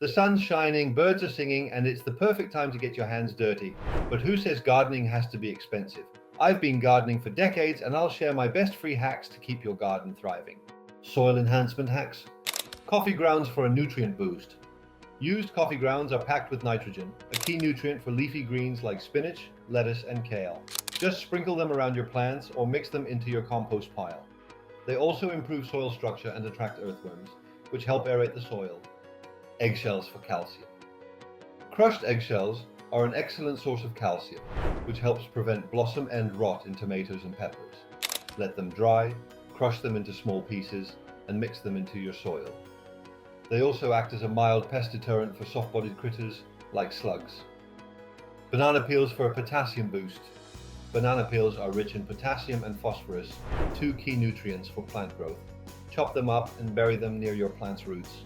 The sun's shining, birds are singing, and it's the perfect time to get your hands dirty. But who says gardening has to be expensive? I've been gardening for decades, and I'll share my best free hacks to keep your garden thriving. Soil enhancement hacks. Coffee grounds for a nutrient boost. Used coffee grounds are packed with nitrogen, a key nutrient for leafy greens like spinach, lettuce, and kale. Just sprinkle them around your plants or mix them into your compost pile. They also improve soil structure and attract earthworms, which help aerate the soil. Eggshells for calcium. Crushed eggshells are an excellent source of calcium, which helps prevent blossom end rot in tomatoes and peppers. Let them dry, crush them into small pieces, and mix them into your soil. They also act as a mild pest deterrent for soft-bodied critters like slugs. Banana peels for a potassium boost. Banana peels are rich in potassium and phosphorus, two key nutrients for plant growth. Chop them up and bury them near your plant's roots.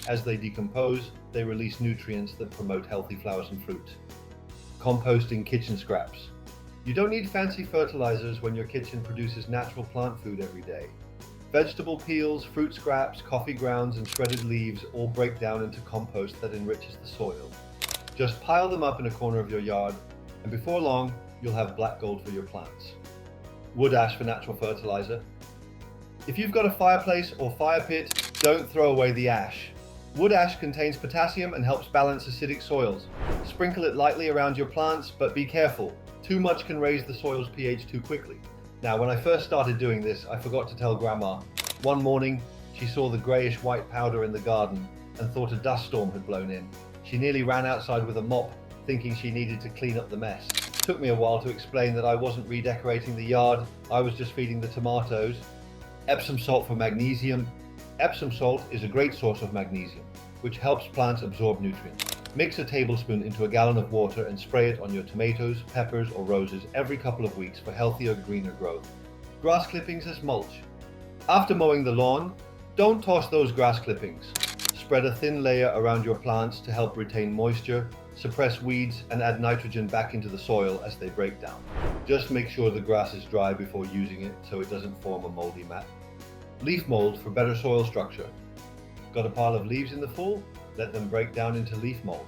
As they decompose, they release nutrients that promote healthy flowers and fruit. Composting kitchen scraps. You don't need fancy fertilizers when your kitchen produces natural plant food every day. Vegetable peels, fruit scraps, coffee grounds, and shredded leaves all break down into compost that enriches the soil. Just pile them up in a corner of your yard, and before long, you'll have black gold for your plants. Wood ash for natural fertilizer. If you've got a fireplace or fire pit, don't throw away the ash. Wood ash contains potassium and helps balance acidic soils. Sprinkle it lightly around your plants, but be careful. Too much can raise the soil's pH too quickly. Now, when I first started doing this, I forgot to tell Grandma. One morning, she saw the greyish-white powder in the garden and thought a dust storm had blown in. She nearly ran outside with a mop, thinking she needed to clean up the mess. It took me a while to explain that I wasn't redecorating the yard, I was just feeding the tomatoes. Epsom salt for magnesium. Epsom salt is a great source of magnesium, which helps plants absorb nutrients. Mix a tablespoon into a gallon of water and spray it on your tomatoes, peppers, or roses every couple of weeks for healthier, greener growth. Grass clippings as mulch. After mowing the lawn, don't toss those grass clippings. Spread a thin layer around your plants to help retain moisture, suppress weeds, and add nitrogen back into the soil as they break down. Just make sure the grass is dry before using it so it doesn't form a moldy mat. Leaf mold for better soil structure. Got a pile of leaves in the fall? Let them break down into leaf mold,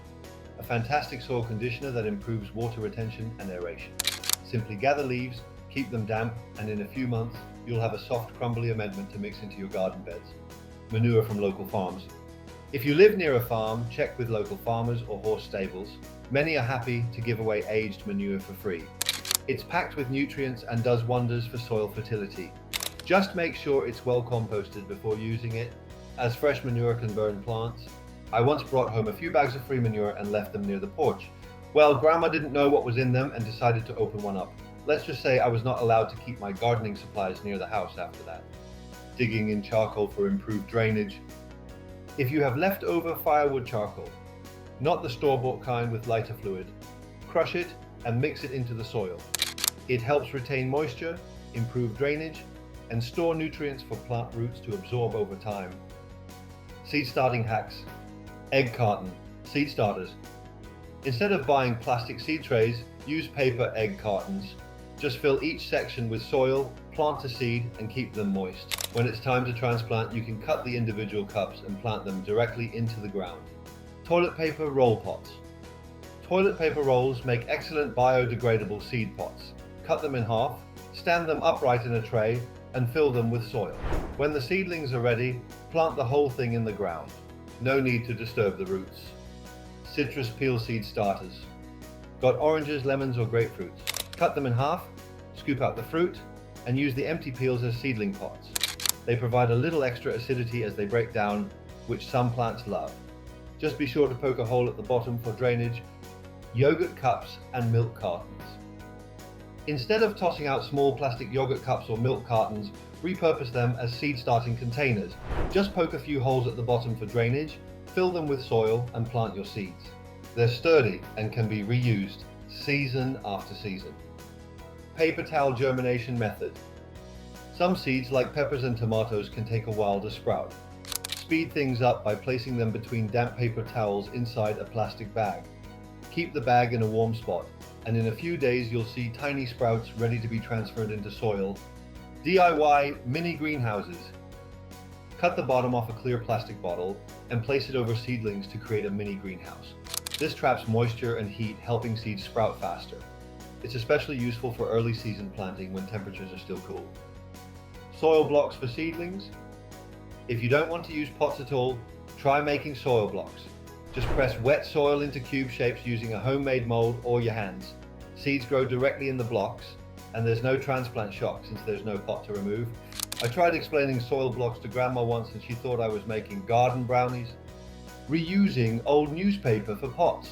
a fantastic soil conditioner that improves water retention and aeration. Simply gather leaves, keep them damp, and in a few months, you'll have a soft, crumbly amendment to mix into your garden beds. Manure from local farms. If you live near a farm, check with local farmers or horse stables. Many are happy to give away aged manure for free. It's packed with nutrients and does wonders for soil fertility. Just make sure it's well composted before using it, as fresh manure can burn plants. I once brought home a few bags of free manure and left them near the porch. Well, Grandma didn't know what was in them and decided to open one up. Let's just say I was not allowed to keep my gardening supplies near the house after that. Digging in charcoal for improved drainage. If you have leftover firewood charcoal, not the store-bought kind with lighter fluid, crush it and mix it into the soil. It helps retain moisture, improve drainage, and store nutrients for plant roots to absorb over time. Seed starting hacks. Egg carton, seed starters. Instead of buying plastic seed trays, use paper egg cartons. Just fill each section with soil, plant a seed, and keep them moist. When it's time to transplant, you can cut the individual cups and plant them directly into the ground. Toilet paper roll pots. Toilet paper rolls make excellent biodegradable seed pots. Cut them in half, stand them upright in a tray, and fill them with soil. When the seedlings are ready, plant the whole thing in the ground. No need to disturb the roots. Citrus peel seed starters. Got oranges, lemons, or grapefruits? Cut them in half, scoop out the fruit, and use the empty peels as seedling pots. They provide a little extra acidity as they break down, which some plants love. Just be sure to poke a hole at the bottom for drainage. Yogurt cups and milk cartons. Instead of tossing out small plastic yogurt cups or milk cartons, repurpose them as seed starting containers. Just poke a few holes at the bottom for drainage, fill them with soil, and plant your seeds. They're sturdy and can be reused season after season. Paper towel germination method. Some seeds, like peppers and tomatoes, can take a while to sprout. Speed things up by placing them between damp paper towels inside a plastic bag. Keep the bag in a warm spot, and in a few days you'll see tiny sprouts ready to be transferred into soil. DIY mini greenhouses. Cut the bottom off a clear plastic bottle and place it over seedlings to create a mini greenhouse. This traps moisture and heat, helping seeds sprout faster. It's especially useful for early season planting when temperatures are still cool. Soil blocks for seedlings. If you don't want to use pots at all, try making soil blocks. Just press wet soil into cube shapes using a homemade mold or your hands. Seeds grow directly in the blocks, and there's no transplant shock since there's no pot to remove. I tried explaining soil blocks to Grandma once and she thought I was making garden brownies. Reusing old newspaper for pots.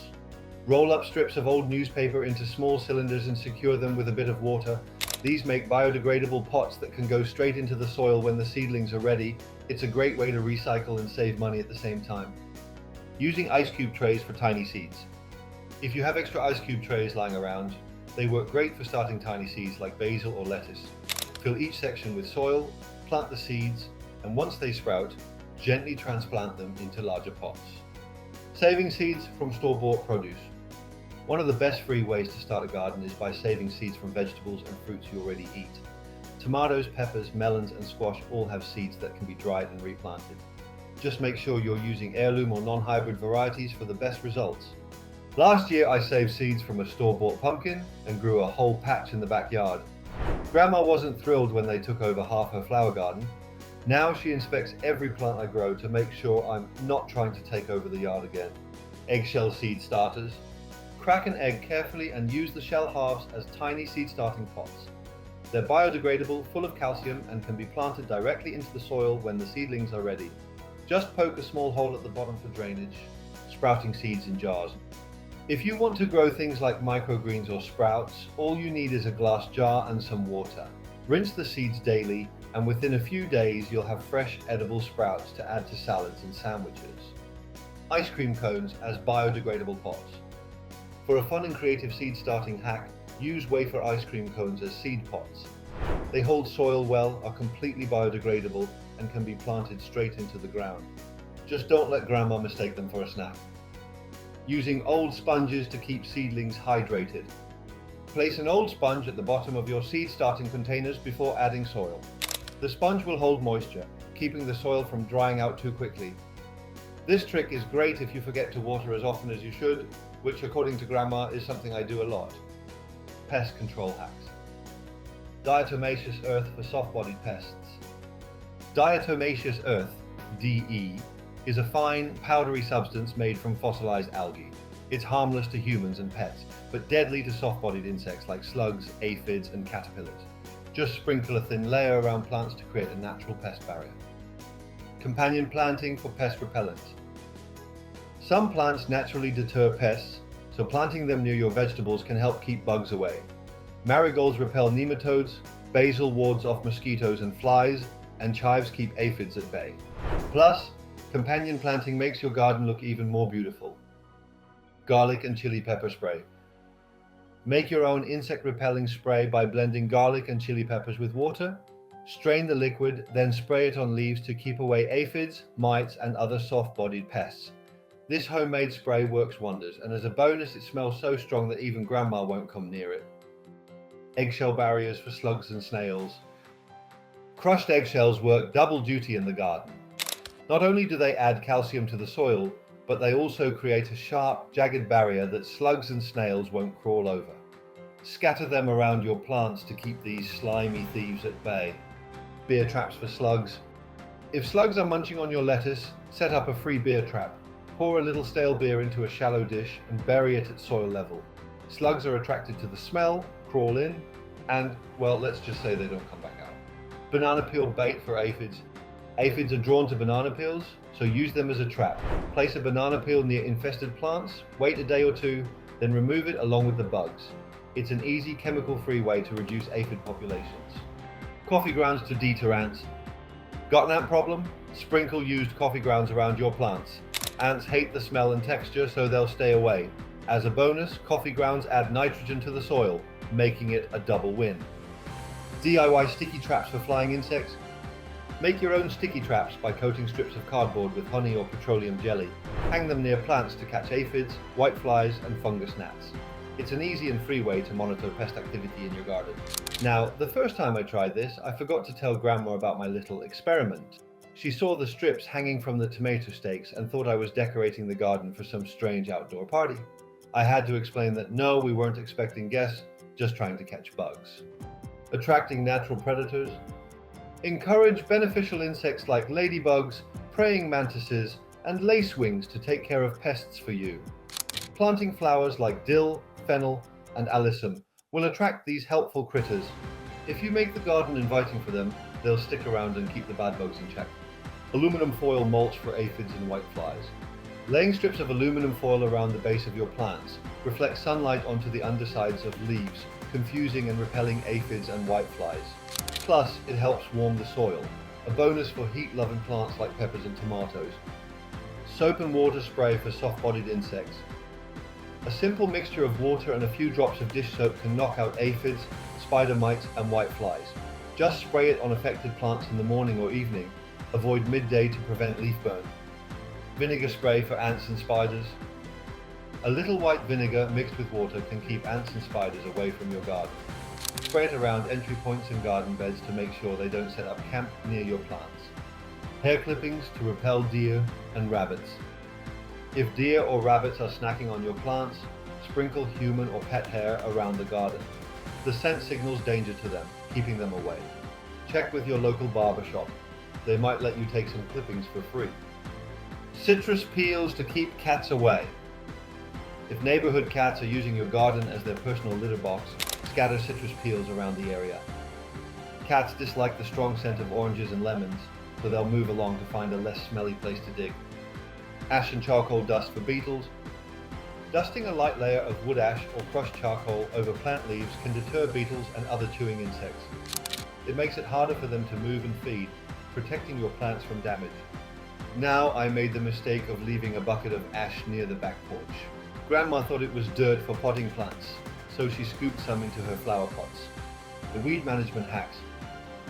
Roll up strips of old newspaper into small cylinders and secure them with a bit of water. These make biodegradable pots that can go straight into the soil when the seedlings are ready. It's a great way to recycle and save money at the same time. Using ice cube trays for tiny seeds. If you have extra ice cube trays lying around, they work great for starting tiny seeds like basil or lettuce. Fill each section with soil, plant the seeds, and once they sprout, gently transplant them into larger pots. Saving seeds from store-bought produce. One of the best free ways to start a garden is by saving seeds from vegetables and fruits you already eat. Tomatoes, peppers, melons, and squash all have seeds that can be dried and replanted. Just make sure you're using heirloom or non-hybrid varieties for the best results. Last year I saved seeds from a store-bought pumpkin and grew a whole patch in the backyard. Grandma wasn't thrilled when they took over half her flower garden. Now she inspects every plant I grow to make sure I'm not trying to take over the yard again. Eggshell seed starters. Crack an egg carefully and use the shell halves as tiny seed starting pots. They're biodegradable, full of calcium, and can be planted directly into the soil when the seedlings are ready. Just poke a small hole at the bottom for drainage. Sprouting seeds in jars. If you want to grow things like microgreens or sprouts, all you need is a glass jar and some water. Rinse the seeds daily, and within a few days you'll have fresh edible sprouts to add to salads and sandwiches. Ice cream cones as biodegradable pots. For a fun and creative seed starting hack, use wafer ice cream cones as seed pots. They hold soil well, are completely biodegradable, and can be planted straight into the ground. Just don't let Grandma mistake them for a snack. Using old sponges to keep seedlings hydrated. Place an old sponge at the bottom of your seed starting containers before adding soil. The sponge will hold moisture, keeping the soil from drying out too quickly. This trick is great if you forget to water as often as you should, which according to Grandma is something I do a lot. Pest control hacks. Diatomaceous earth for soft-bodied pests. Diatomaceous earth, DE, is a fine, powdery substance made from fossilized algae. It's harmless to humans and pets, but deadly to soft-bodied insects like slugs, aphids, and caterpillars. Just sprinkle a thin layer around plants to create a natural pest barrier. Companion planting for pest repellent. Some plants naturally deter pests, so planting them near your vegetables can help keep bugs away. Marigolds repel nematodes, basil wards off mosquitoes and flies, and chives keep aphids at bay. Plus, companion planting makes your garden look even more beautiful. Garlic and chili pepper spray. Make your own insect repelling spray by blending garlic and chili peppers with water. Strain the liquid, then spray it on leaves to keep away aphids, mites, and other soft-bodied pests. This homemade spray works wonders, and as a bonus it smells so strong that even Grandma won't come near it. Eggshell barriers for slugs and snails. Crushed eggshells work double duty in the garden. Not only do they add calcium to the soil, but they also create a sharp, jagged barrier that slugs and snails won't crawl over. Scatter them around your plants to keep these slimy thieves at bay. Beer traps for slugs. If slugs are munching on your lettuce, set up a free beer trap. Pour a little stale beer into a shallow dish and bury it at soil level. Slugs are attracted to the smell, crawl in, and, well, let's just say they don't come back out. Banana peel bait for aphids. Aphids are drawn to banana peels, so use them as a trap. Place a banana peel near infested plants, wait a day or two, then remove it along with the bugs. It's an easy chemical-free way to reduce aphid populations. Coffee grounds to deter ants. Got an ant problem? Sprinkle used coffee grounds around your plants. Ants hate the smell and texture, so they'll stay away. As a bonus, coffee grounds add nitrogen to the soil, making it a double win. DIY sticky traps for flying insects. Make your own sticky traps by coating strips of cardboard with honey or petroleum jelly. Hang them near plants to catch aphids, whiteflies, and fungus gnats. It's an easy and free way to monitor pest activity in your garden. Now, the first time I tried this, I forgot to tell Grandma about my little experiment. She saw the strips hanging from the tomato stakes and thought I was decorating the garden for some strange outdoor party. I had to explain that no, we weren't expecting guests, just trying to catch bugs. Attracting natural predators. Encourage beneficial insects like ladybugs, praying mantises, and lacewings to take care of pests for you. Planting flowers like dill, fennel, and alyssum will attract these helpful critters. If you make the garden inviting for them, they'll stick around and keep the bad bugs in check. Aluminum foil mulch for aphids and whiteflies. Laying strips of aluminum foil around the base of your plants reflects sunlight onto the undersides of leaves, confusing and repelling aphids and whiteflies. Plus, it helps warm the soil, a bonus for heat-loving plants like peppers and tomatoes. Soap and water spray for soft-bodied insects. A simple mixture of water and a few drops of dish soap can knock out aphids, spider mites, and whiteflies. Just spray it on affected plants in the morning or evening. Avoid midday to prevent leaf burn. Vinegar spray for ants and spiders. A little white vinegar mixed with water can keep ants and spiders away from your garden. Spray it around entry points and garden beds to make sure they don't set up camp near your plants. Hair clippings to repel deer and rabbits. If deer or rabbits are snacking on your plants, sprinkle human or pet hair around the garden. The scent signals danger to them, keeping them away. Check with your local barber shop. They might let you take some clippings for free. Citrus peels to keep cats away. If neighborhood cats are using your garden as their personal litter box, scatter citrus peels around the area. Cats dislike the strong scent of oranges and lemons, so they'll move along to find a less smelly place to dig. Ash and charcoal dust for beetles. Dusting a light layer of wood ash or crushed charcoal over plant leaves can deter beetles and other chewing insects. It makes it harder for them to move and feed, protecting your plants from damage. Now I made the mistake of leaving a bucket of ash near the back porch. Grandma thought it was dirt for potting plants, so she scooped some into her flower pots. The weed management hacks.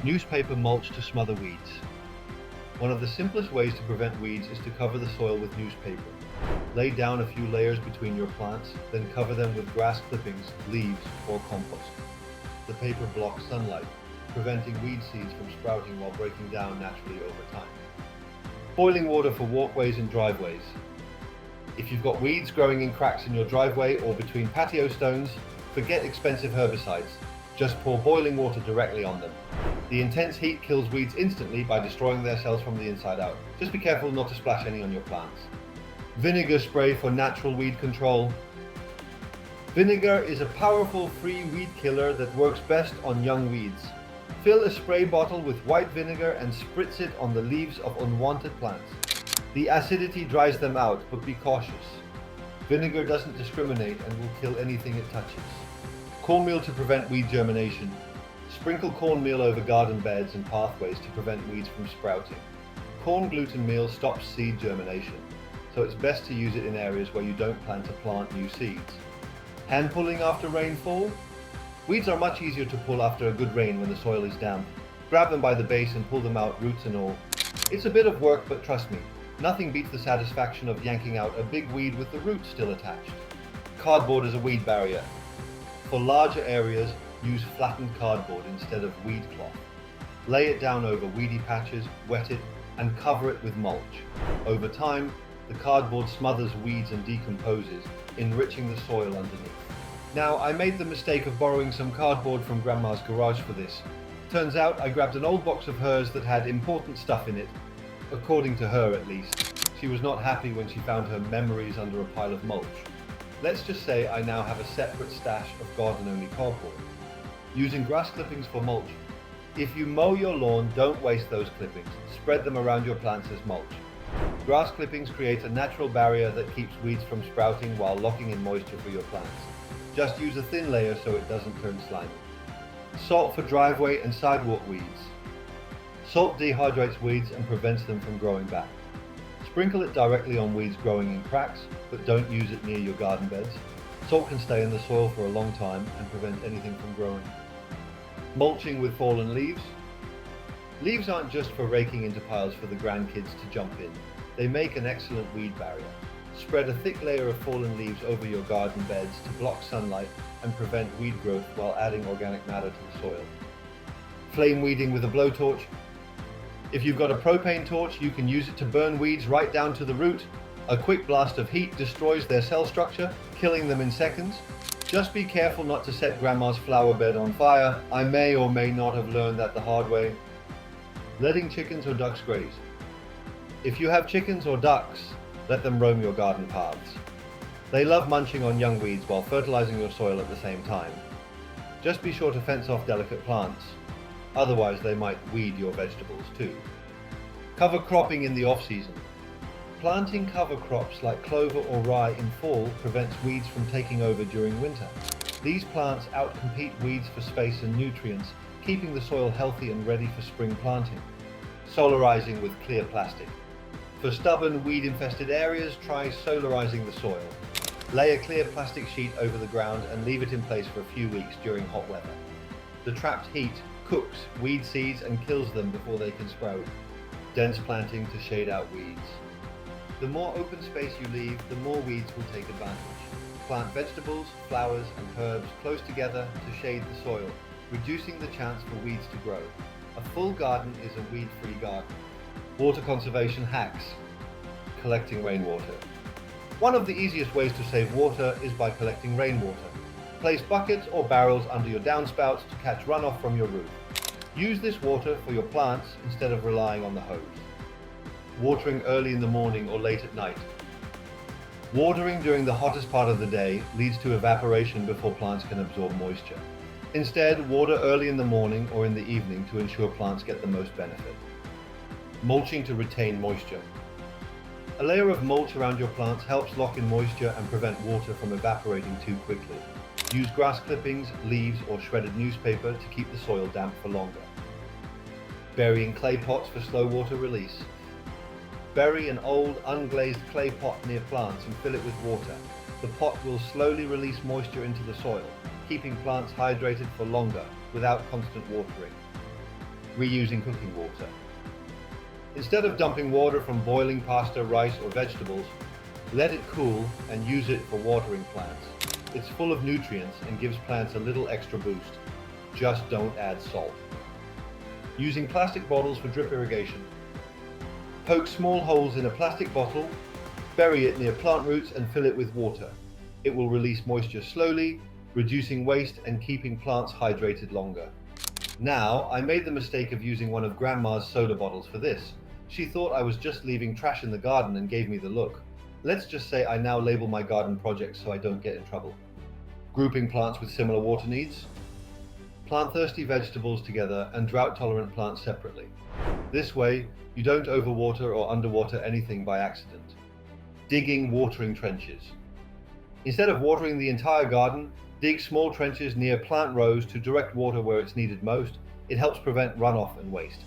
Newspaper mulch to smother weeds. One of the simplest ways to prevent weeds is to cover the soil with newspaper. Lay down a few layers between your plants, then cover them with grass clippings, leaves, or compost. The paper blocks sunlight, preventing weed seeds from sprouting while breaking down naturally over time. Boiling water for walkways and driveways. If you've got weeds growing in cracks in your driveway or between patio stones, forget expensive herbicides. Just pour boiling water directly on them. The intense heat kills weeds instantly by destroying their cells from the inside out. Just be careful not to splash any on your plants. Vinegar spray for natural weed control. Vinegar is a powerful free weed killer that works best on young weeds. Fill a spray bottle with white vinegar and spritz it on the leaves of unwanted plants. The acidity dries them out, but be cautious. Vinegar doesn't discriminate and will kill anything it touches. Cornmeal to prevent weed germination. Sprinkle cornmeal over garden beds and pathways to prevent weeds from sprouting. Corn gluten meal stops seed germination, so it's best to use it in areas where you don't plan to plant new seeds. Hand pulling after rainfall. Weeds are much easier to pull after a good rain when the soil is damp. Grab them by the base and pull them out, roots and all. It's a bit of work, but trust me, nothing beats the satisfaction of yanking out a big weed with the roots still attached. Cardboard as a weed barrier. For larger areas, use flattened cardboard instead of weed cloth. Lay it down over weedy patches, wet it, and cover it with mulch. Over time, the cardboard smothers weeds and decomposes, enriching the soil underneath. Now, I made the mistake of borrowing some cardboard from Grandma's garage for this. Turns out I grabbed an old box of hers that had important stuff in it, according to her at least. She was not happy when she found her memories under a pile of mulch. Let's just say I now have a separate stash of garden-only cardboard. Using grass clippings for mulch. If you mow your lawn, don't waste those clippings. Spread them around your plants as mulch. Grass clippings create a natural barrier that keeps weeds from sprouting while locking in moisture for your plants. Just use a thin layer so it doesn't turn slimy. Salt for driveway and sidewalk weeds. Salt dehydrates weeds and prevents them from growing back. Sprinkle it directly on weeds growing in cracks, but don't use it near your garden beds. Salt can stay in the soil for a long time and prevent anything from growing. Mulching with fallen leaves. Leaves aren't just for raking into piles for the grandkids to jump in. They make an excellent weed barrier. Spread a thick layer of fallen leaves over your garden beds to block sunlight and prevent weed growth while adding organic matter to the soil. Flame weeding with a blowtorch. If you've got a propane torch, you can use it to burn weeds right down to the root. A quick blast of heat destroys their cell structure, killing them in seconds. Just be careful not to set Grandma's flower bed on fire. I may or may not have learned that the hard way. Letting chickens or ducks graze. If you have chickens or ducks, let them roam your garden paths. They love munching on young weeds while fertilizing your soil at the same time. Just be sure to fence off delicate plants, otherwise they might weed your vegetables too. Cover cropping in the off-season. Planting cover crops like clover or rye in fall prevents weeds from taking over during winter. These plants outcompete weeds for space and nutrients, keeping the soil healthy and ready for spring planting. Solarizing with clear plastic. For stubborn, weed-infested areas, try solarizing the soil. Lay a clear plastic sheet over the ground and leave it in place for a few weeks during hot weather. The trapped heat cooks weed seeds and kills them before they can sprout. Dense planting to shade out weeds. The more open space you leave, the more weeds will take advantage. Plant vegetables, flowers, and herbs close together to shade the soil, reducing the chance for weeds to grow. A full garden is a weed-free garden. Water conservation hacks. Collecting rainwater. One of the easiest ways to save water is by collecting rainwater. Place buckets or barrels under your downspouts to catch runoff from your roof. Use this water for your plants instead of relying on the hose. Watering early in the morning or late at night. Watering during the hottest part of the day leads to evaporation before plants can absorb moisture. Instead, water early in the morning or in the evening to ensure plants get the most benefit. Mulching to retain moisture. A layer of mulch around your plants helps lock in moisture and prevent water from evaporating too quickly. Use grass clippings, leaves, or shredded newspaper to keep the soil damp for longer. Burying clay pots for slow water release. Bury an old, unglazed clay pot near plants and fill it with water. The pot will slowly release moisture into the soil, keeping plants hydrated for longer without constant watering. Reusing cooking water. Instead of dumping water from boiling pasta, rice, or vegetables, let it cool and use it for watering plants. It's full of nutrients and gives plants a little extra boost. Just don't add salt. Using plastic bottles for drip irrigation. Poke small holes in a plastic bottle, bury it near plant roots and fill it with water. It will release moisture slowly, reducing waste and keeping plants hydrated longer. Now, I made the mistake of using one of Grandma's soda bottles for this. She thought I was just leaving trash in the garden and gave me the look. Let's just say I now label my garden projects so I don't get in trouble. Grouping plants with similar water needs. Plant thirsty vegetables together and drought-tolerant plants separately. This way, you don't overwater or underwater anything by accident. Digging watering trenches. Instead of watering the entire garden, dig small trenches near plant rows to direct water where it's needed most. It helps prevent runoff and waste.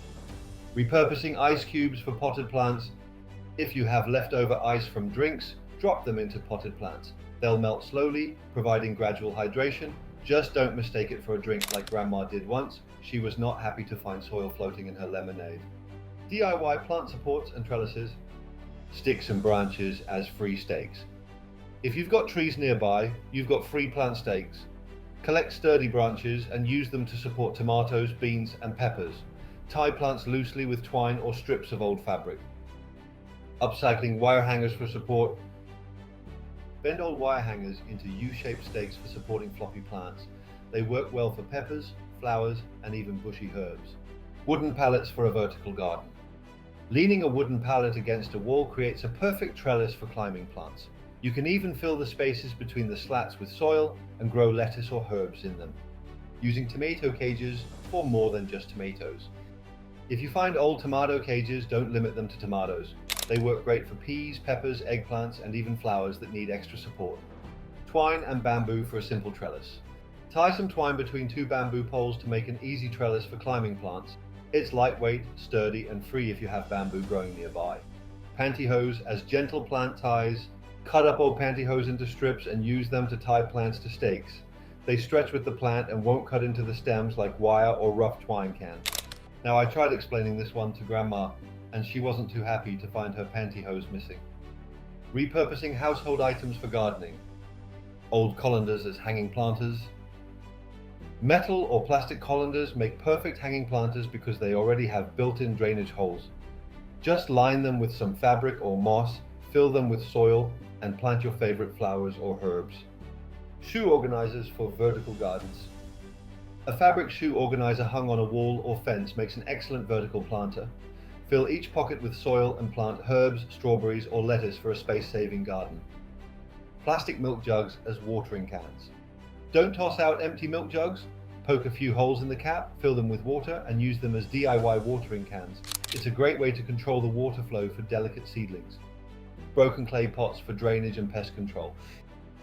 Repurposing ice cubes for potted plants. If you have leftover ice from drinks, drop them into potted plants. They'll melt slowly, providing gradual hydration. Just don't mistake it for a drink like Grandma did once. She was not happy to find soil floating in her lemonade. DIY plant supports and trellises. Sticks and branches as free stakes. If you've got trees nearby, you've got free plant stakes. Collect sturdy branches and use them to support tomatoes, beans, and peppers. Tie plants loosely with twine or strips of old fabric. Upcycling wire hangers for support. Bend old wire hangers into U-shaped stakes for supporting floppy plants. They work well for peppers, flowers, and even bushy herbs. Wooden pallets for a vertical garden. Leaning a wooden pallet against a wall creates a perfect trellis for climbing plants. You can even fill the spaces between the slats with soil and grow lettuce or herbs in them. Using tomato cages for more than just tomatoes. If you find old tomato cages, don't limit them to tomatoes. They work great for peas, peppers, eggplants, and even flowers that need extra support. Twine and bamboo for a simple trellis. Tie some twine between two bamboo poles to make an easy trellis for climbing plants. It's lightweight, sturdy, and free if you have bamboo growing nearby. Pantyhose as gentle plant ties. Cut up old pantyhose into strips and use them to tie plants to stakes. They stretch with the plant and won't cut into the stems like wire or rough twine can. Now, I tried explaining this one to Grandma, and she wasn't too happy to find her pantyhose missing. Repurposing household items for gardening. Old colanders as hanging planters. Metal or plastic colanders make perfect hanging planters because they already have built-in drainage holes. Just line them with some fabric or moss, fill them with soil, and plant your favorite flowers or herbs. Shoe organizers for vertical gardens. A fabric shoe organizer hung on a wall or fence makes an excellent vertical planter. Fill each pocket with soil and plant herbs, strawberries, or lettuce for a space-saving garden. Plastic milk jugs as watering cans. Don't toss out empty milk jugs. Poke a few holes in the cap, fill them with water, and use them as DIY watering cans. It's a great way to control the water flow for delicate seedlings. Broken clay pots for drainage and pest control.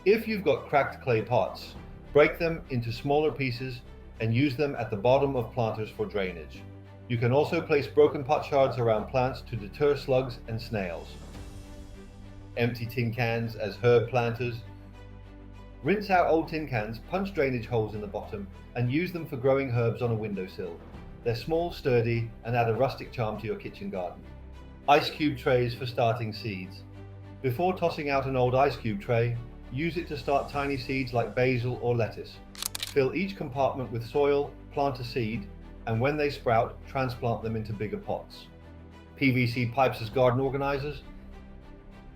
If you've got cracked clay pots, break them into smaller pieces and use them at the bottom of planters for drainage. You can also place broken pot shards around plants to deter slugs and snails. Empty tin cans as herb planters. Rinse out old tin cans, punch drainage holes in the bottom, and use them for growing herbs on a windowsill. They're small, sturdy, and add a rustic charm to your kitchen garden. Ice cube trays for starting seeds. Before tossing out an old ice cube tray, use it to start tiny seeds like basil or lettuce. Fill each compartment with soil, plant a seed, and when they sprout, transplant them into bigger pots. PVC pipes as garden organizers.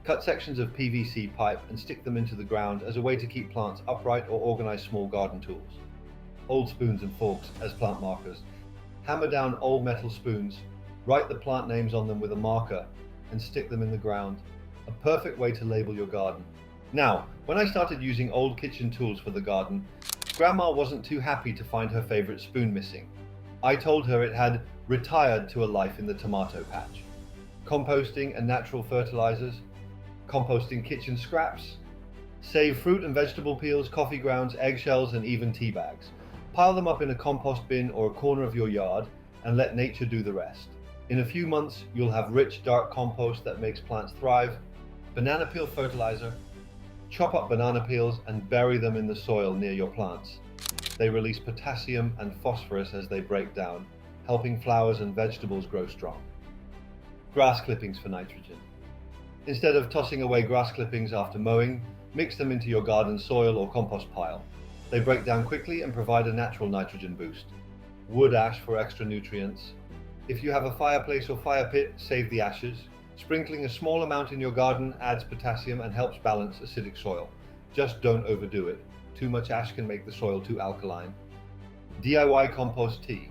Cut sections of PVC pipe and stick them into the ground as a way to keep plants upright or organize small garden tools. Old spoons and forks as plant markers. Hammer down old metal spoons, write the plant names on them with a marker, and stick them in the ground. A perfect way to label your garden. Now, when I started using old kitchen tools for the garden, Grandma wasn't too happy to find her favorite spoon missing. I told her it had retired to a life in the tomato patch. Composting and natural fertilizers. Composting kitchen scraps. Save fruit and vegetable peels, coffee grounds, eggshells, and even tea bags. Pile them up in a compost bin or a corner of your yard and let nature do the rest. In a few months, you'll have rich, dark compost that makes plants thrive. Banana peel fertilizer. Chop up banana peels and bury them in the soil near your plants. They release potassium and phosphorus as they break down, helping flowers and vegetables grow strong. Grass clippings for nitrogen. Instead of tossing away grass clippings after mowing, mix them into your garden soil or compost pile. They break down quickly and provide a natural nitrogen boost. Wood ash for extra nutrients. If you have a fireplace or fire pit, save the ashes. Sprinkling a small amount in your garden adds potassium and helps balance acidic soil. Just don't overdo it. Too much ash can make the soil too alkaline. DIY compost tea.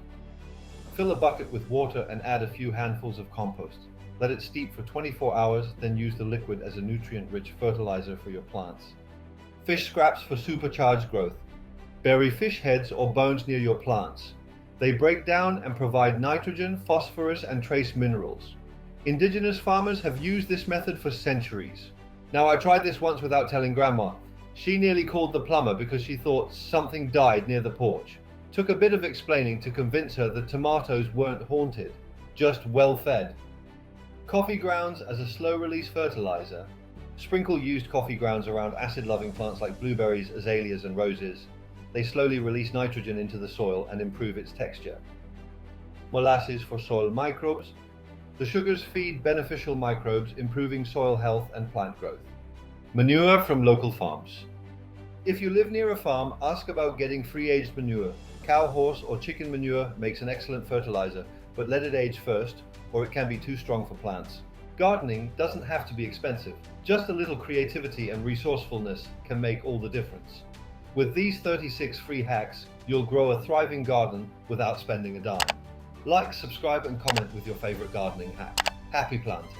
Fill a bucket with water and add a few handfuls of compost. Let it steep for 24 hours, then use the liquid as a nutrient-rich fertilizer for your plants. Fish scraps for supercharged growth. Bury fish heads or bones near your plants. They break down and provide nitrogen, phosphorus, and trace minerals. Indigenous farmers have used this method for centuries. Now, I tried this once without telling Grandma. She nearly called the plumber because she thought something died near the porch. Took a bit of explaining to convince her the tomatoes weren't haunted, just well fed. Coffee grounds as a slow-release fertilizer. Sprinkle used coffee grounds around acid-loving plants like blueberries, azaleas, and roses. They slowly release nitrogen into the soil and improve its texture. Molasses for soil microbes. The sugars feed beneficial microbes, improving soil health and plant growth. Manure from local farms. If you live near a farm, ask about getting free-aged manure. Cow, horse, or chicken manure makes an excellent fertilizer, but let it age first, or it can be too strong for plants. Gardening doesn't have to be expensive. Just a little creativity and resourcefulness can make all the difference. With these 36 free hacks, you'll grow a thriving garden without spending a dime. Like, subscribe, and comment with your favorite gardening hack. Happy planting!